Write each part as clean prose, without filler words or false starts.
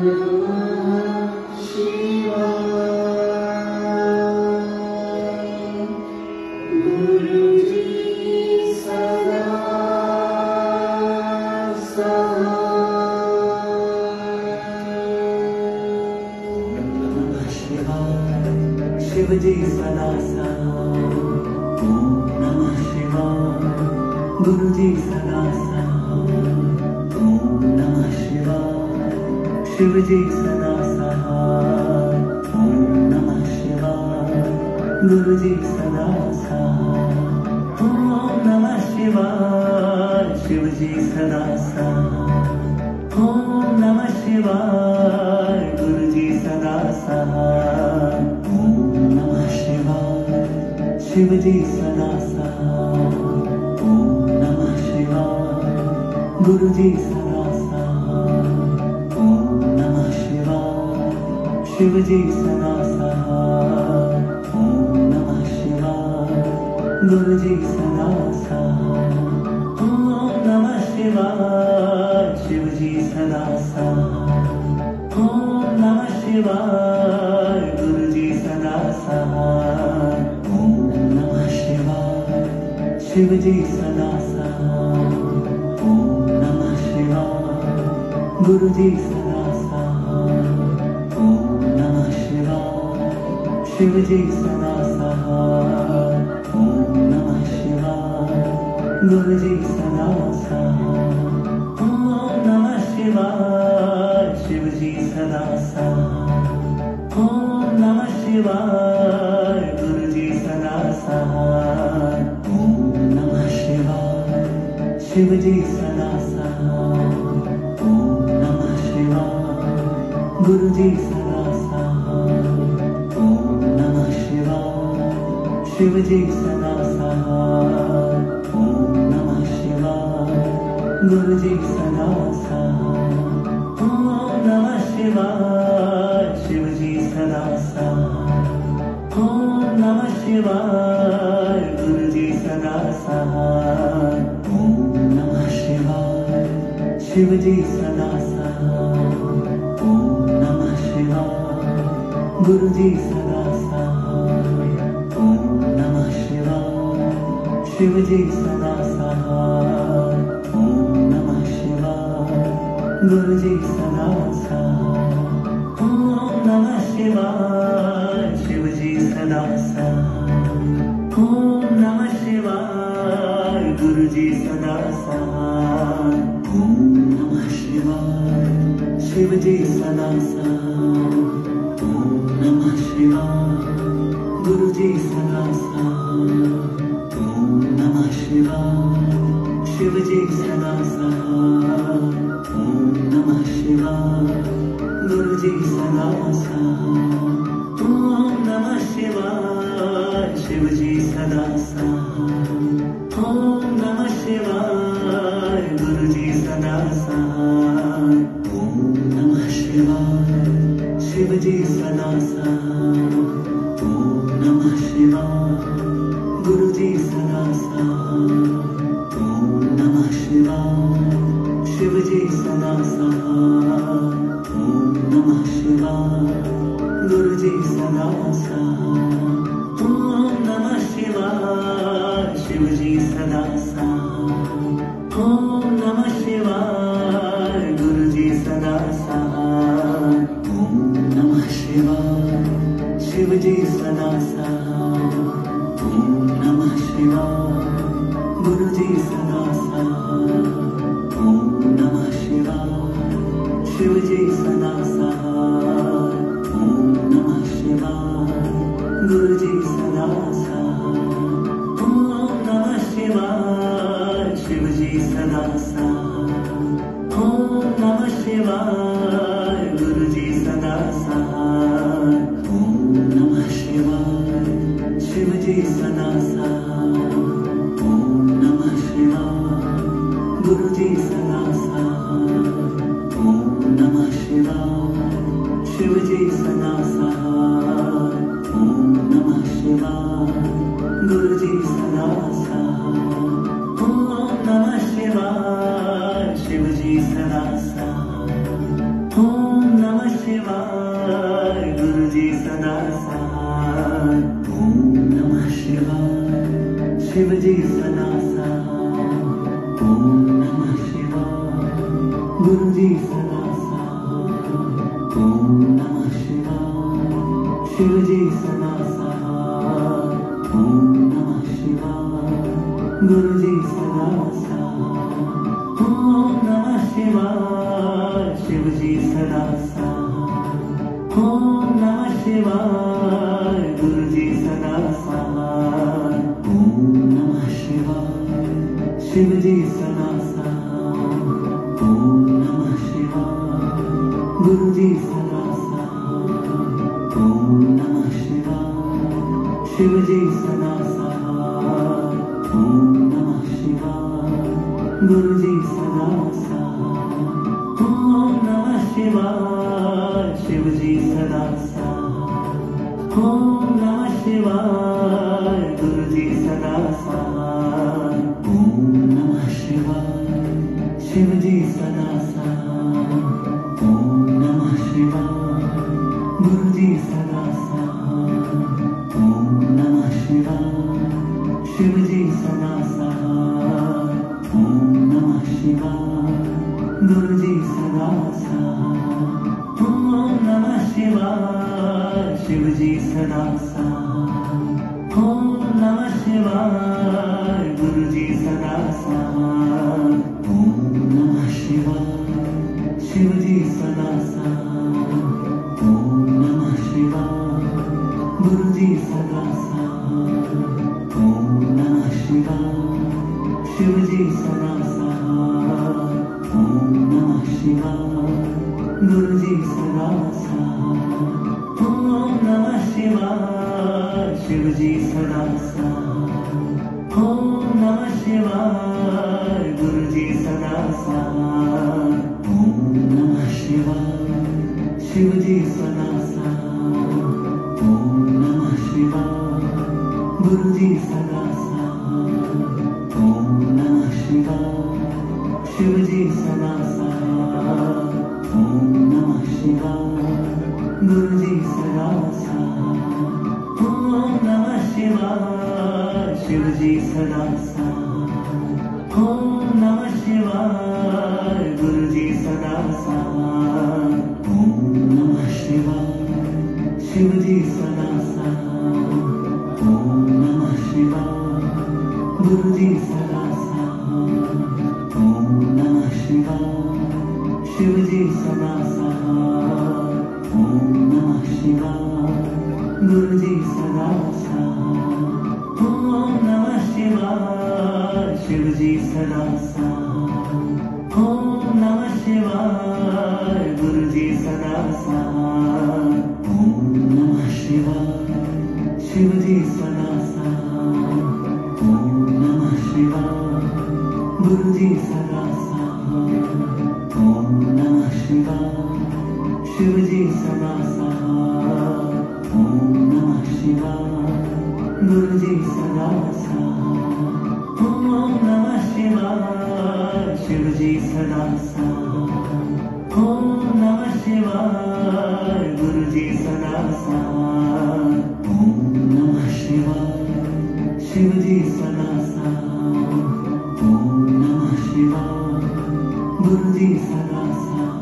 शिवजी सदा साथ, ओम नमः शिवाय। गुरुजी सदा साथ, ओम नमः शिवाय। शिवजी सदा साथ, ओम नमः शिवाय। गुरुजी सदा साथ, ओम नमः शिवाय। शिवजी सदा साथ, ओम नमः शिवाय। गुरुजी सदा साथ, शिवजी सदा साथ, ओम नमः शिवाय। गुरुजी सदा साथ, ओम नमः शिवाय। शिवजी सदा साथ, ओम नमः शिवाय। गुरुजी सदा साथ, ओम नमः शिवाय। शिवजी सदा साथ, ओम नमः शिवाय। गुरुजी सदा साथ, शिवजी सदा साथ, ओम नमः शिवाय। गुरुजी सदा साथ, ओम नमः शिवाय। शिवजी सदा साथ, ओम नमः शिवाय। गुरुजी सदा साथ, ओम नमः शिवाय। शिवजी सदा साथ, ओम नमः शिवाय। गुरुजी सदा साथ, शिवजी सदा साथ, ओम नमः शिवाय। गुरुजी सदा साथ, ओम नमः शिवाय। शिवजी सदा साथ, ओम नमः शिवाय। गुरुजी सदा साथ, ओम नमः शिवाय। शिवजी सदा साथ, ओम नमः शिवाय। गुरुजी सदा साथ, शिवजी सदा साथ, ओम नमः शिवाय। गुरुजी सदा साथ, ओम नमः शिवाय। शिवजी सदा साथ, ओम नमः शिवाय। गुरुजी सदा साथ, ओम नमः शिवाय। शिवजी सदा साथ, ओम नमः शिवाय। गुरुजी सदा साथ, शिवजी सदा साथ, ओम नमः शिवाय। गुरुजी सदा साथ, ओम नमः शिवाय। शिवजी सदा साथ, ओम नमः शिवाय। गुरुजी सदा साथ, ओम नमः शिवाय। शिवजी सदा साथ, ओम नमः शिवाय। गुरुजी सदा साथ, शिवजी सदा साथ, ओम नमः शिवाय। गुरुजी सदा साथ, ओम नमः शिवाय। शिवजी सदा साथ, ओम नमः शिवाय। गुरुजी सदा साथ, ओम नमः शिवाय। शिवजी सदा साथ, ओम नमः शिवाय। गुरुजी सदा साथ, ओम नमः शिवाय। शिवजी सदा साथ, ओम नमः शिवाय। गुरुजी सदा साथ, ओम नमः शिवाय। शिवजी सदा साथ, ओम नमः शिवाय। गुरुजी सदा साथ, ओम नमः शिवाय। शिवजी सदा साथ, ओम नमः शिवाय। गुरुजी सदा साथ, ओम नमः शिवाय। शिवजी सदा साथ, ओम नमः शिवाय। गुरुजी सदा साथ, ओम नमः शिवाय। शिवजी सदा साथ, ओम नमः शिवाय। गुरुजी सदा साथ, ओम नमः शिवाय। शिवजी सदा साथ, ओम नमः शिव जी सदा साथ। ओम नमः शिवाय। गुरु जी सदा साथ। ओम नमः शिवाय। शिव जी सदा साथ। ओम नमः शिवाय। गुरु जी सदा साथ। ओम नमः शिवाय। शिव जी सदा साथ। ओम नमः शिवाय। गुरु जी सदा साथ। ओम नमः शिवाय। शिव जी सदा साथ। ओम नमः शिवाय। गुरु जी सदा साथ। ओम नमः शिवाय। शिव जी सदा साथ। ओम नमः शिवाय। गुरु जी सदा साथ। ओम नमः शिवाय। शिव जी सदा साथ। ओम नमः शिवाय। गुरु जी सदा साथ। ओम नमः शिवाय। शिव जी सदा साथ। ओम नमः शिवाय। गुरु जी सदा साथ। ओम नमः शिवाय। शिव जी सदा साथ। ओम नमः शिवाय। गुरु जी सदा साथ। ओम नमः शिवाय। शिव जी सदा साथ। ओम नमः शिवाय। गुरु जी सदा साथ। ओम नमः शिवाय। शिव जी सदा साथ। ओम नमः शिवाय। गुरु जी सदा साथ। ओम नमः शिवाय। शिव जी सदा साथ। ओम नमः शिवाय। गुरु जी सदा साथ। ओम नमः शिवाय। शिव जी सदा साथ। ओम नमः शिवाय। गुरु जी सदा साथ। ओम नमः शिवाय। शिव जी सदा साथ। ओम नमः शिवाय। गुरु जी सदा साथ। ओम नमः शिवाय। शिव जी सदा साथ। ओम नमः शिवाय। गुरु जी सदा साथ। ओम नमः शिवाय। शिव जी सदा साथ। ओम नमः शिवाय। गुरु जी सदा साथ। ओम नमः शिवाय। शिव जी सदा साथ। ओम नमः शिवाय। गुरु जी सदा साथ। ओम नमः शिवाय। शिव जी सदा साथ। ओम नमः शिवाय। गुरु जी सदा साथ। ओम नमः शिवाय। शिव जी सदा साथ। ओम नमः शिवाय। गुरु जी सदा साथ। ओम नमः शिवाय। शिव जी सदा साथ। ओम नमः शिवाय। गुरु जी सदा साथ। ओम नमः शिवाय। शिव जी सदा साथ। ओम नमः शिवाय। गुरु जी सदा साथ। ओम नमः शिवाय। शिव जी सदा साथ। ओम नमः शिवाय। गुरु जी सदा साथ। ओम नमः शिवाय। शिव जी सदा साथ। ओम नमः शिवाय। गुरु जी सदा साथ।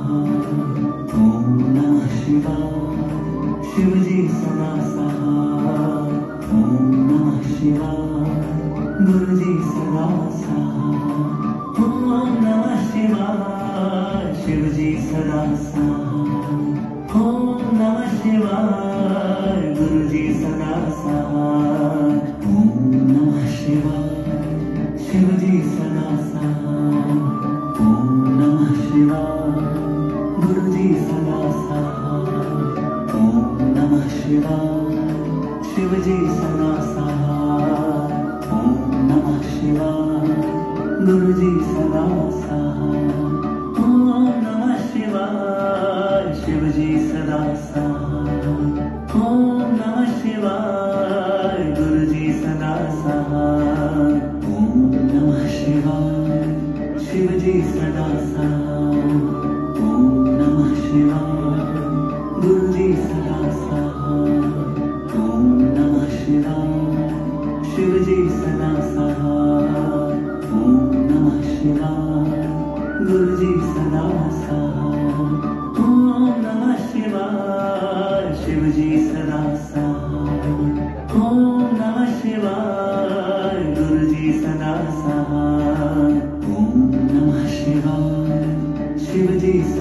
ओम नमः शिवाय। शिव जी सदा साथ। ओम नमः शिवाय। गुरु जी सदा साथ। ओम नमः शिवाय। शिव जी सदा साथ। ओम नमः शिवाय। गुरु जी सदा साथ। ओम नमः शिवाय। शिव जी सदा साथ। ओम नमः शिवाय। गुरु जी सदा साथ। ओम नमः शिवाय। शिव जी सदा साथ। ओम नमः शिवाय। गुरु जी सदा साथ। ओम नमः शिवाय। शिव जी सदा साथ। ओम नमः शिवाय। गुरु जी सदा साथ। ओम नमः शिवाय। शिव जी सदा साथ। ओम नमः शिवाय। गुरु जी सदा साथ। ओम नमः शिवाय। शिव जी सदा साथ।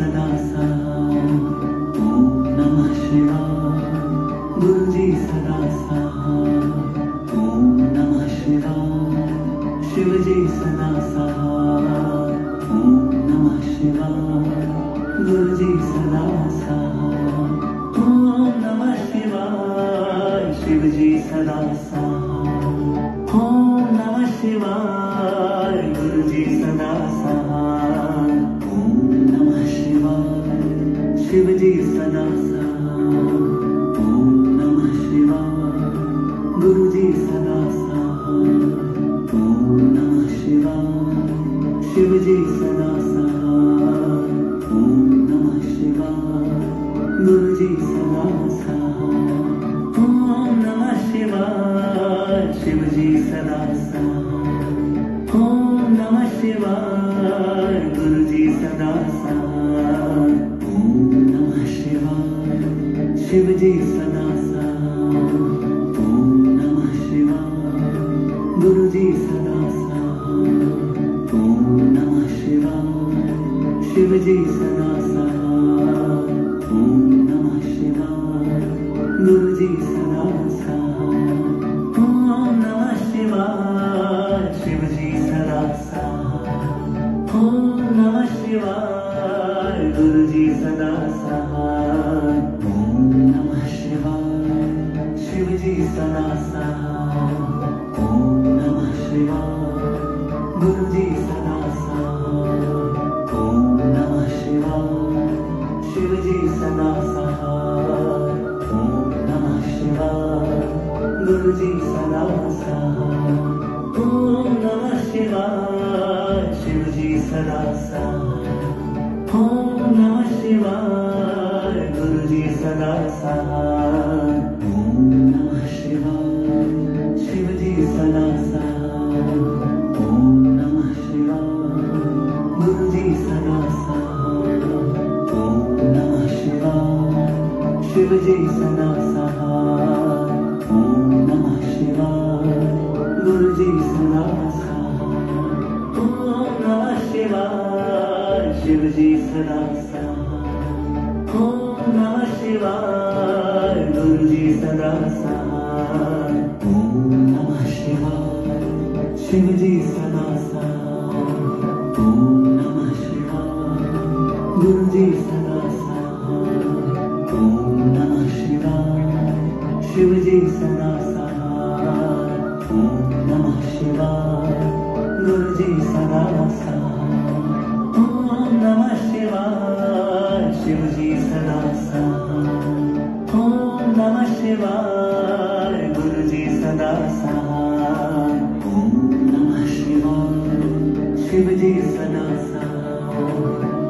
सदा साथ, ओम नमः शिवाय। गुरु जी सदा साथ, ओम नमः शिवाय। शिव जी सदा साथ, ओम नमः शिवाय। गुरु जी सदा साथ, ओम नमः शिवाय। शिव जी सदा साथ, ओम नमः शिवाय। गुरु जी सदा साथ, ओम नमः शिवाय। शिव जी सदा साथ, ओम नमः शिवाय। गुरु जी सदा साथ, ओम नमः शिवाय। शिव जी सदा साथ, ओम नमः शिवाय। गुरु जी सदा साथ, ओम नमः शिवाय। शिव जी सदा साथ, ओम नमः शिवाय। गुरु जी सदा साथ, ओम नमः शिवाय। शिव जी सदा साथ, ओम नमः शिवाय। गुरु जी सदा साथ, ओम नमः शिवाय। शिव जी सदा साथ, ओम नमः शिवाय। गुरु जी सदा साथ, ओम नमः शिवाय। शिव जी सदा साथ, ओम नमः शिवाय। गुरु जी सदा साथ, ओम नमः शिवाय। शिव जी सदा साथ, ओम नमः शिवाय। गुरु जी सदा साथ, ओम नमः शिवाय। शिव जी सदा साथ, ओम नमः शिवाय। गुरु जी सदा साथ, ओम नमः शिवाय। शिव जी सदा साथ, ओम नमः शिवाय। गुरु जी सदा साथ, ओम नमः शिवाय। शिव जी सदा साथ, ओम नमः शिवाय। गुरु जी सदा साथ, ओम नमः शिवाय। शिव जी सदा साथ, ओम नमः शिवाय। गुरु जी सदा साथ, ओम नमः शिवाय। शिव जी सदा साथ, ओम नमः शिवाय। गुरु जी सदा साथ, ओम नमः शिवाय। शिव जी सदा साथ, ओम नमः शिवाय। गुरु जी सदा साथ, ओम नमः शिवाय। शिव जी सदा साथ, ओम नमः शिवाय। गुरु जी सदा साथ, ओम नमः शिवाय। शिव जी सदा साथ, ओम नमः शिवाय। गुरु जी सदा साथ, ओम नमः शिवाय। शिव जी सदा साथ, ओम नमः शिवाय। गुरु जी सदा साथ, ओम नमः शिवाय। शिव जी सदा साथ,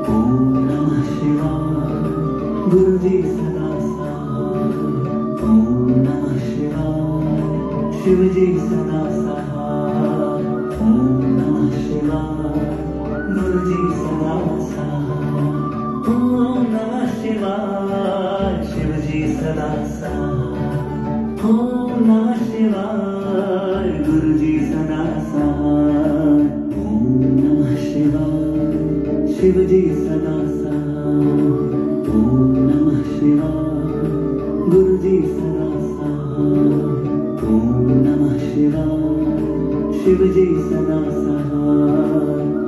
ओम नमः शिवाय। गुरु जी सदा साथ, ओम नमः शिवाय। शिव जी सदा साथ, ओम नमः शिवाय। गुरु जी सदा साथ, ओम नमः शिवाय। शिव जी सदा साथ, ओम नमः शिवाय। गुरु जी सदा साथ, ओम नमः शिवाय। शिव जी सदा साथ,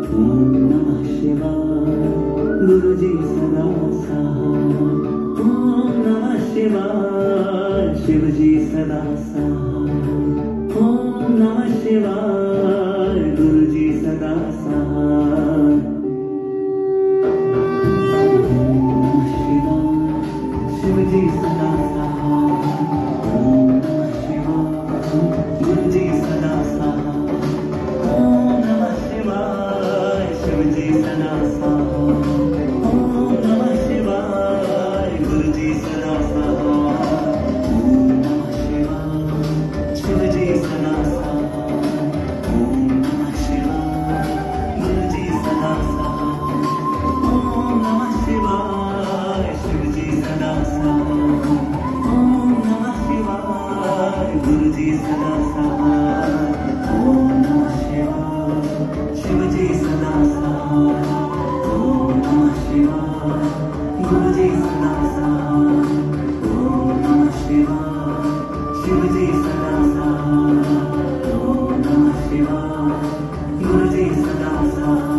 ओम नमः शिवाय। गुरु जी सदा साथ, ओम नमः शिवाय। शिव जी सदा साथ, ओम नमः शिवाय। गुरु जी सदा साथ, ओम नमः शिवाय। शिव जी सदा साथ, ओम नमः शिवाय। गुरु जी सदा साथ, ओम नमः शिवाय। शिव जी सदा साथ, ओम नमः शिवाय। गुरु जी सदा साथ, ओम नमः शिवाय। शिव जी सदा साथ, ओम नमः शिवाय। गुरु जी सदा साथ, ओम नमः शिवाय। शिव जी सदा साथ, गुरु जी सदा सहाय, ओम नमः शिवाय, शिव जी सदा सहाय, ओम नमः शिवाय, गुरु जी सदा सहाय।